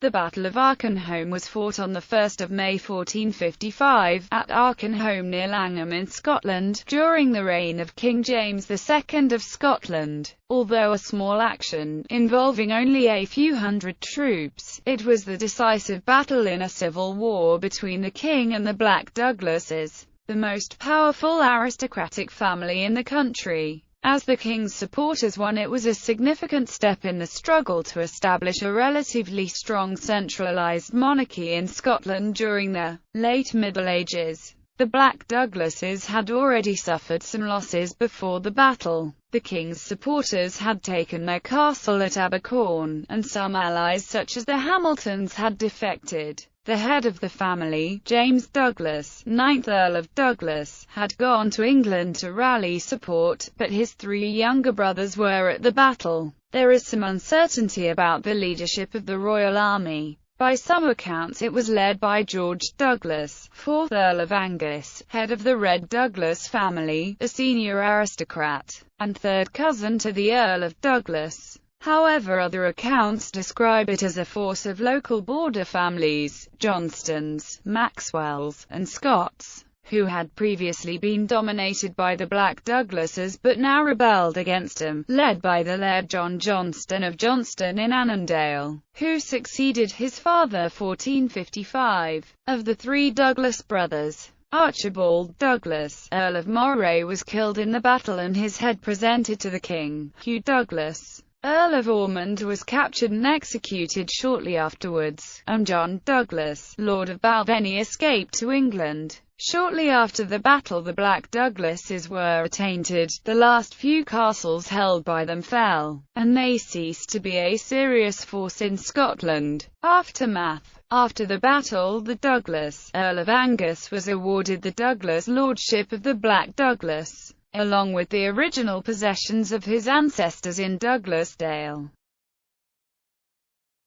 The Battle of Arkinholm was fought on 1 May 1455, at Arkinholm near Langham in Scotland, during the reign of King James II of Scotland. Although a small action, involving only a few hundred troops, it was the decisive battle in a civil war between the king and the Black Douglases, the most powerful aristocratic family in the country. As the king's supporters won, it was a significant step in the struggle to establish a relatively strong centralized monarchy in Scotland during the late Middle Ages. The Black Douglases had already suffered some losses before the battle. The king's supporters had taken their castle at Abercorn, and some allies such as the Hamiltons had defected. The head of the family, James Douglas, 9th Earl of Douglas, had gone to England to rally support, but his three younger brothers were at the battle. There is some uncertainty about the leadership of the royal army. By some accounts it was led by George Douglas, 4th Earl of Angus, head of the Red Douglas family, a senior aristocrat, and third cousin to the Earl of Douglas. However, other accounts describe it as a force of local border families, Johnstons, Maxwells, and Scotts, who had previously been dominated by the Black Douglases but now rebelled against them, led by the Laird John Johnston of Johnston in Annandale, who succeeded his father 1455. Of the three Douglas brothers, Archibald Douglas, Earl of Moray, was killed in the battle and his head presented to the king. Hugh Douglas, Earl of Ormond, was captured and executed shortly afterwards, and John Douglas, Lord of Balvenie, escaped to England. Shortly after the battle, the Black Douglases were attainted, the last few castles held by them fell, and they ceased to be a serious force in Scotland. Aftermath. After the battle, the Douglas, Earl of Angus, was awarded the Douglas Lordship of the Black Douglas, along with the original possessions of his ancestors in Douglasdale.